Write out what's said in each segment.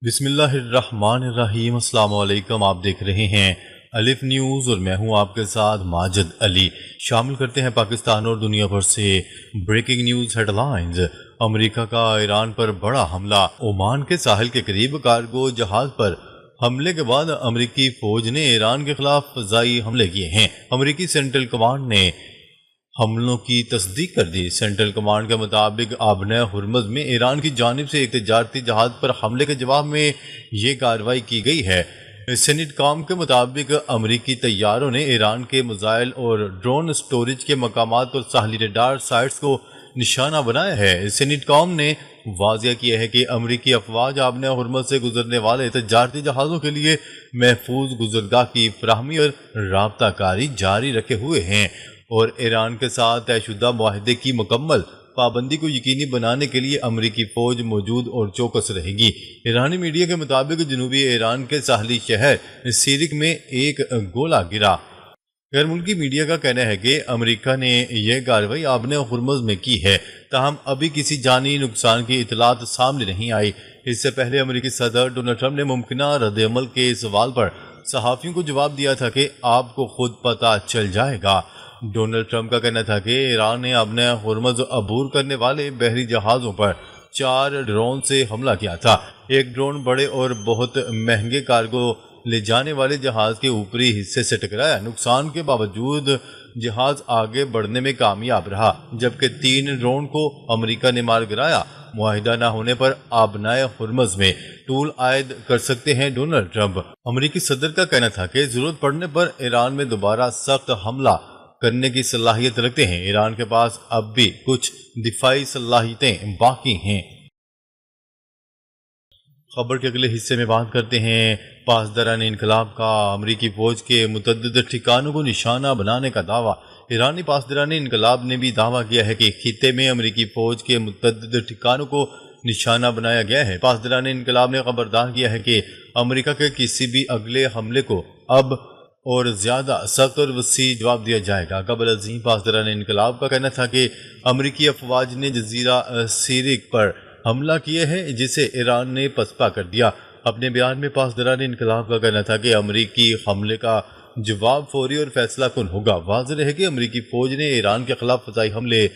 بسم اللہ الرحمن الرحیم۔ السلام علیکم، آپ دیکھ رہے ہیں الف نیوز اور میں ہوں آپ کے ساتھ ماجد علی۔ شامل کرتے ہیں پاکستان اور دنیا بھر سے بریکنگ نیوز ہیڈ لائنز۔ امریکہ کا ایران پر بڑا حملہ، عمان کے ساحل کے قریب کارگو جہاز پر حملے کے بعد امریکی فوج نے ایران کے خلاف فضائی حملے کیے ہیں۔ امریکی سینٹرل کمانڈ نے حملوں کی تصدیق کر دی۔ سینٹرل کمانڈ کے مطابق آبنۂ ہرمز میں ایران کی جانب سے ایک تجارتی جہاز پر حملے کے جواب میں یہ کارروائی کی گئی ہے۔ سینٹ کام کے مطابق امریکی طیاروں نے ایران کے میزائل اور ڈرون سٹوریج کے مقامات اور ساحلی ریڈار سائٹس کو نشانہ بنایا ہے۔ سینٹ کام نے واضح کیا ہے کہ امریکی افواج آبنۂ ہرمز سے گزرنے والے تجارتی جہازوں کے لیے محفوظ گزرگاہ کی فراہمی اور رابطہ کاری جاری رکھے ہوئے ہیں اور ایران کے ساتھ طے شدہ معاہدے کی مکمل پابندی کو یقینی بنانے کے لیے امریکی فوج موجود اور چوکس رہے گی۔ ایرانی میڈیا کے مطابق جنوبی ایران کے ساحلی شہر سیرک میں ایک گولہ گرا۔ غیر ملکی میڈیا کا کہنا ہے کہ امریکہ نے یہ کارروائی آبنۂ ہرمز میں کی ہے، تاہم ابھی کسی جانی نقصان کی اطلاعات سامنے نہیں آئی۔ اس سے پہلے امریکی صدر ڈونلڈ ٹرمپ نے ممکنہ رد عمل کے سوال پر صحافیوں کو جواب دیا تھا کہ آپ کو خود پتہ چل جائے گا۔ ڈونلڈ ٹرمپ کا کہنا تھا کہ ایران نے آبنۂ ہرمز عبور کرنے والے بحری جہازوں پر 4 ڈرون سے حملہ کیا تھا۔ ایک ڈرون بڑے اور بہت مہنگے کارگو لے جانے والے جہاز کے اوپری حصے سے ٹکرایا۔ نقصان کے باوجود جہاز آگے بڑھنے میں کامیاب رہا، جبکہ 3 ڈرون کو امریکہ نے مار گرایا۔ معاہدہ نہ ہونے پر آبنائے ہرمز میں ٹول عائد کر سکتے ہیں ڈونلڈ ٹرمپ۔ امریکی صدر کا کہنا تھا کہ ضرورت پڑنے پر ایران میں دوبارہ سخت حملہ کرنے کی صلاحیت رکھتے ہیں۔ ایران کے پاس اب بھی کچھ دفاعی صلاحیتیں باقی ہیں۔ خبر کے اگلے حصے میں بات کرتے ہیں پاسداران انقلاب کا امریکی فوج کے متعدد ٹھکانوں کو نشانہ بنانے کا دعویٰ۔ ایرانی پاسداران انقلاب نے بھی دعویٰ کیا ہے کہ خطے میں امریکی فوج کے متعدد ٹھکانوں کو نشانہ بنایا گیا ہے۔ پاسداران انقلاب نے خبردار کیا ہے کہ امریکہ کے کسی بھی اگلے حملے کو اب اور زیادہ سخت اور وسیع جواب دیا جائے گا۔ قبل ازیں پاسداران انقلاب کا کہنا تھا کہ امریکی افواج نے جزیرہ سیرک پر حملہ کیا ہے، جسے ایران نے پسپا کر دیا۔ اپنے بیان میں پاسداران انقلاب کا کہنا تھا کہ امریکی حملے کا جواب فوری اور فیصلہ کن ہوگا۔ واضح ہے کہ امریکی فوج نے ایران کے خلاف فضائی حملے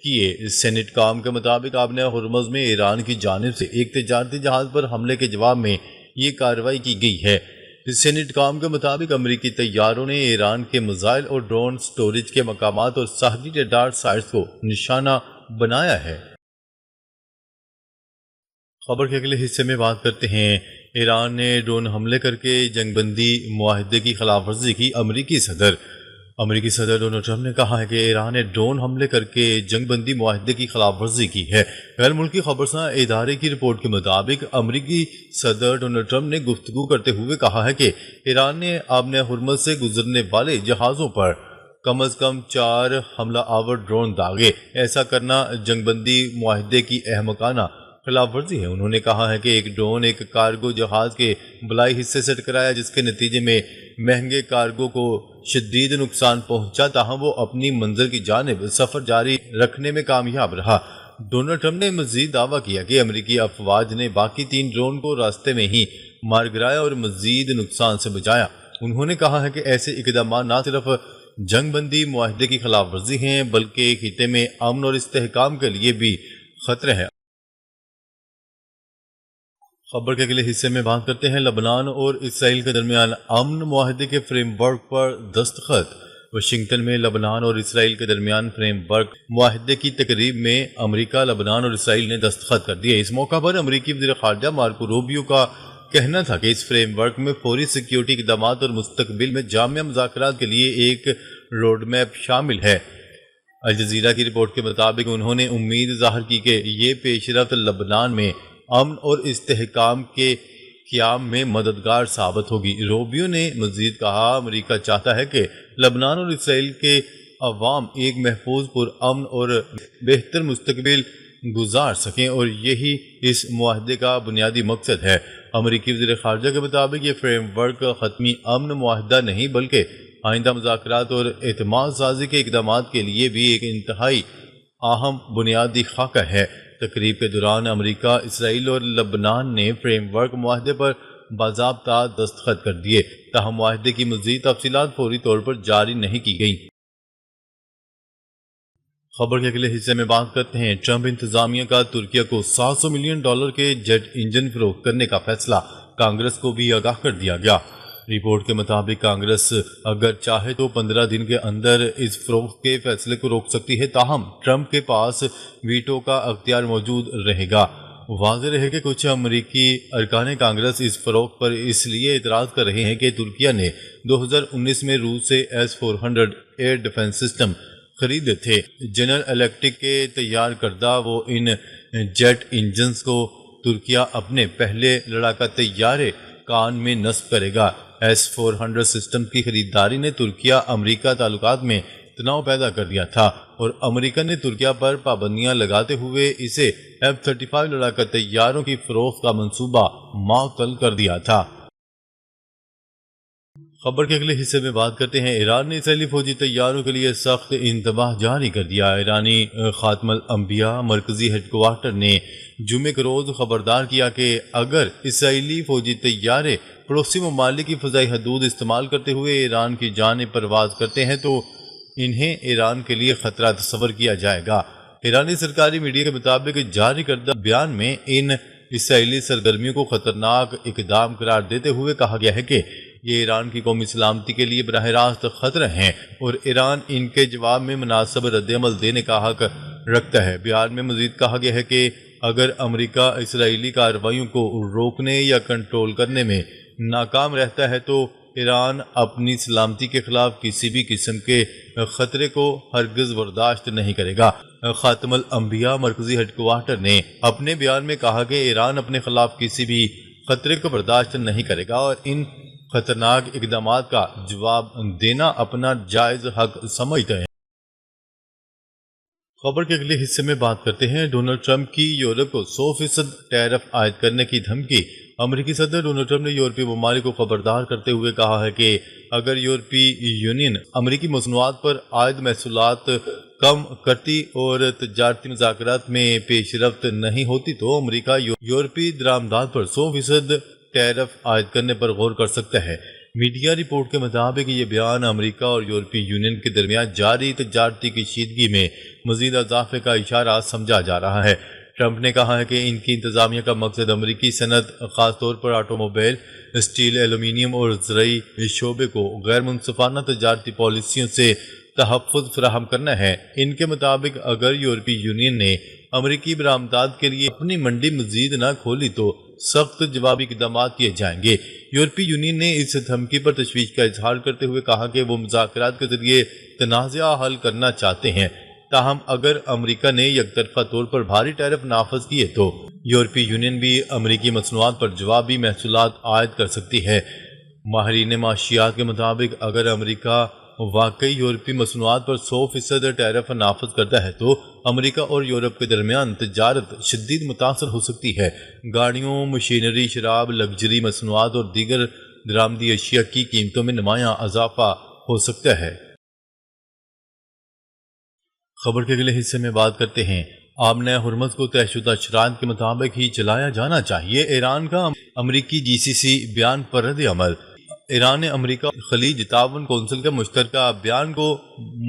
کیے۔ سینٹ کام کے مطابق آبنۂ ہرمز میں ایران کی جانب سے ایک تجارتی جہاز پر حملے کے جواب میں یہ کارروائی کی گئی ہے۔ سینٹ کام کے مطابق امریکی طیاروں نے ایران کے میزائل اور ڈرون سٹوریج کے مقامات اور ساحلی ریڈار سائٹس کو نشانہ بنایا ہے۔ خبر کے اگلے حصے میں بات کرتے ہیں ایران نے ڈرون حملے کر کے جنگ بندی معاہدے کی خلاف ورزی کی۔ امریکی صدر ڈونلڈ ٹرمپ نے کہا ہے کہ ایران نے ڈرون حملے کر کے جنگ بندی معاہدے کی خلاف ورزی کی ہے۔ غیر ملکی خبرساں ادارے کی رپورٹ کے مطابق امریکی صدر ڈونلڈ ٹرمپ نے گفتگو کرتے ہوئے کہا ہے کہ ایران نے آبنۂ ہرمز سے گزرنے والے جہازوں پر کم از کم 4 حملہ آور ڈرون داغے۔ ایسا کرنا جنگ بندی معاہدے کی احمقانہ خلاف ورزی ہے۔ انہوں نے کہا ہے کہ ایک ڈرون ایک کارگو جہاز کے بلائی حصے سے ٹکرایا، جس کے نتیجے میں مہنگے کارگو کو شدید نقصان پہنچا، تاہم وہ اپنی منزل کی جانب سفر جاری رکھنے میں کامیاب رہا۔ ڈونلڈ ٹرمپ نے مزید دعویٰ کیا کہ امریکی افواج نے باقی 3 ڈرون کو راستے میں ہی مار گرایا اور مزید نقصان سے بچایا۔ انہوں نے کہا ہے کہ ایسے اقدامات نہ صرف جنگ بندی معاہدے کی خلاف ورزی ہیں، بلکہ خطے میں امن اور استحکام کے لیے بھی خطرے ہیں۔ خبر کے اگلے حصے میں بات کرتے ہیں لبنان اور اسرائیل کے درمیان امن معاہدے کے فریم ورک پر دستخط۔ واشنگٹن میں لبنان اور اسرائیل کے درمیان فریم ورک معاہدے کی تقریب میں امریکہ، لبنان اور اسرائیل نے دستخط کر دیے۔ اس موقع پر امریکی وزیر خارجہ مارکو روبیو کا کہنا تھا کہ اس فریم ورک میں فوری سیکیورٹی اقدامات اور مستقبل میں جامع مذاکرات کے لیے ایک روڈ میپ شامل ہے۔ الجزیرہ کی رپورٹ کے مطابق انہوں نے امید ظاہر کی کہ یہ پیش رفت لبنان میں امن اور استحکام کے قیام میں مددگار ثابت ہوگی۔ روبیو نے مزید کہا، امریکہ چاہتا ہے کہ لبنان اور اسرائیل کے عوام ایک محفوظ، پرامن اور بہتر مستقبل گزار سکیں اور یہی اس معاہدے کا بنیادی مقصد ہے۔ امریکی وزیر خارجہ کے مطابق یہ فریم ورک حتمی امن معاہدہ نہیں بلکہ آئندہ مذاکرات اور اعتماد سازی کے اقدامات کے لیے بھی ایک انتہائی اہم بنیادی خاکہ ہے۔ تقریب کے دوران امریکہ، اسرائیل اور لبنان نے فریم ورک معاہدے پر باضابطہ دستخط کر دیے، تاہم معاہدے کی مزید تفصیلات فوری طور پر جاری نہیں کی گئیں۔ خبر کے اگلے حصے میں بات کرتے ہیں ٹرمپ انتظامیہ کا ترکیہ کو $700 ملین کے جیٹ انجن فروخت کرنے کا فیصلہ، کانگریس کو بھی آگاہ کر دیا گیا۔ رپورٹ کے مطابق کانگریس اگر چاہے تو 15 دن کے اندر اس فروخت کے فیصلے کو روک سکتی ہے، تاہم ٹرمپ کے پاس ویٹو کا اختیار موجود رہے گا۔ واضح رہے کہ کچھ امریکی ارکان کانگریس اس فروخت پر اس لیے اعتراض کر رہے ہیں کہ ترکیہ نے 2019 میں روس سے S-400 ایئر ڈیفنس سسٹم خریدے تھے۔ جنرل الیکٹرک کے تیار کردہ وہ ان جیٹ انجنز کو ترکیہ اپنے پہلے لڑاکا طیارے کان میں نصب کرے گا۔ S-400 سسٹم کی خریداری نے ترکیہ امریکہ تعلقات میں تناؤ پیدا کر دیا تھا اور امریکہ نے ترکیہ پر پابندیاں لگاتے ہوئے اسے F-35 لڑاکا طیاروں کی فروخت کا منصوبہ معطل کر دیا تھا۔ خبر کے اگلے حصے میں بات کرتے ہیں ایران نے اسرائیلی فوجی طیاروں کے لیے سخت انتباہ جاری کر دیا۔ ایرانی خاتم الانبیاء مرکزی ہیڈ کوارٹر نے جمعے کے روز خبردار کیا کہ اگر اسرائیلی فوجی طیارے پڑوسی ممالک کی فضائی حدود استعمال کرتے ہوئے ایران کی جانب پرواز کرتے ہیں تو انہیں ایران کے لیے خطرہ تصور کیا جائے گا۔ ایرانی سرکاری میڈیا کے مطابق جاری کردہ بیان میں ان اسرائیلی سرگرمیوں کو خطرناک اقدام قرار دیتے ہوئے کہا گیا ہے کہ یہ ایران کی قومی سلامتی کے لیے براہ راست خطرہ ہیں اور ایران ان کے جواب میں مناسب رد عمل دینے کا حق رکھتا ہے۔ بیان میں مزید کہا گیا ہے کہ اگر امریکہ اسرائیلی کارروائیوں کو روکنے یا کنٹرول کرنے میں ناکام رہتا ہے تو ایران اپنی سلامتی کے خلاف کسی بھی قسم کے خطرے کو ہرگز برداشت نہیں کرے گا۔ خاتم الانبیاء مرکزی ہیڈ کوارٹر نے اپنے بیان میں کہا کہ ایران اپنے خلاف کسی بھی خطرے کو برداشت نہیں کرے گا اور ان خطرناک اقدامات کا جواب دینا اپنا جائز حق سمجھتے ہیں۔ خبر کے اگلے حصے میں بات کرتے ہیں ڈونلڈ ٹرمپ کی یورپ کو 100% ٹیرف عائد کرنے کی دھمکی۔ امریکی صدر ڈونلڈ ٹرمپ نے یورپی ممالک کو خبردار کرتے ہوئے کہا ہے کہ اگر یورپی یونین امریکی مصنوعات پر عائد محصولات کم کرتی اور تجارتی مذاکرات میں پیش رفت نہیں ہوتی تو امریکہ یورپی درآمدات پر 100% ٹیرف عائد کرنے پر غور کر سکتا ہے۔ میڈیا رپورٹ کے مطابق یہ بیان امریکہ اور یورپی یونین کے درمیان جاری تجارتی کشیدگی میں مزید اضافے کا اشارہ سمجھا جا رہا ہے۔ ٹرمپ نے کہا ہے کہ ان کی انتظامیہ کا مقصد امریکی صنعت، خاص طور پر آٹو موبائل، اسٹیل، ایلومینیم اور زرعی شعبے کو غیر منصفانہ تجارتی پالیسیوں سے تحفظ فراہم کرنا ہے۔ ان کے مطابق اگر یورپی یونین نے امریکی برآمدات کے لیے اپنی منڈی مزید نہ کھولی تو سخت جوابی اقدامات کیے جائیں گے۔ یورپی یونین نے اس دھمکی پر تشویش کا اظہار کرتے ہوئے کہا کہ وہ مذاکرات کے ذریعے تنازعہ حل کرنا چاہتے ہیں، تاہم اگر امریکہ نے یک طرفہ طور پر بھاری ٹیرف نافذ کیے تو یورپی یونین بھی امریکی مصنوعات پر جوابی محصولات عائد کر سکتی ہے۔ ماہرین معاشیات کے مطابق اگر امریکہ واقعی یورپی مصنوعات پر 100% ٹیرف نافذ کرتا ہے تو امریکہ اور یورپ کے درمیان تجارت شدید متاثر ہو سکتی ہے۔ گاڑیوں، مشینری، شراب، لگژری مصنوعات اور دیگر درآمدی اشیاء کی قیمتوں میں نمایاں اضافہ ہو سکتا ہے۔ خبر کے اگلے حصے میں بات کرتے ہیں آبنۂ ہرمز کو طے شدہ شرائط کے مطابق ہی چلایا جانا چاہیے۔ ایران کا امریکی GCC بیان پر رد عمل۔ ایران نے امریکہ خلیج تعاون کونسل کے مشترکہ بیان کو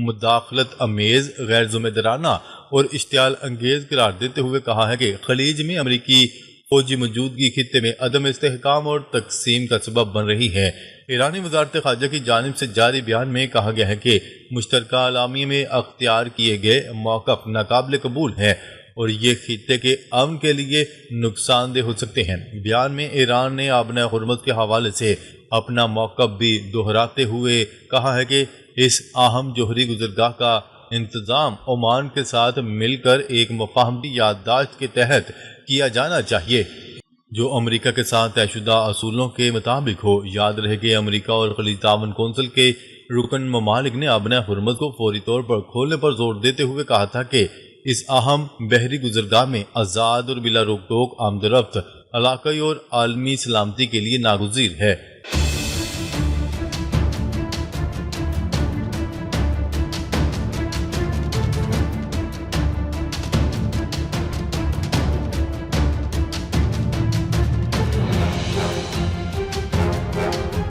مداخلت امیز، غیر ذمہ دارانہ اور اشتعال انگیز قرار دیتے ہوئے کہا ہے کہ خلیج میں امریکی فوجی موجودگی خطے میں عدم استحکام اور تقسیم کا سبب بن رہی ہے۔ ایرانی وزارت خارجہ کی جانب سے جاری بیان میں کہا گیا ہے کہ مشترکہ اعلامیے میں اختیار کیے گئے موقف ناقابل قبول ہے اور یہ خطے کے امن کے لیے نقصان دہ ہو سکتے ہیں۔ بیان میں ایران نے آبنۂ ہرمز کے حوالے سے اپنا موقف بھی دہراتے ہوئے کہا ہے کہ اس اہم جوہری گزرگاہ کا انتظام عمان کے ساتھ مل کر ایک مفاہمتی یادداشت کے تحت کیا جانا چاہیے جو امریکہ کے ساتھ طے شدہ اصولوں کے مطابق ہو۔ یاد رہے کہ امریکہ اور خلیج تعاون کونسل کے رکن ممالک نے آبنۂ ہرمز کو فوری طور پر کھولنے پر زور دیتے ہوئے کہا تھا کہ اس اہم بحری گزرگاہ میں آزاد اور بلا روک ٹوک آمد و رفت علاقائی اور عالمی سلامتی کے لیے ناگزیر ہے۔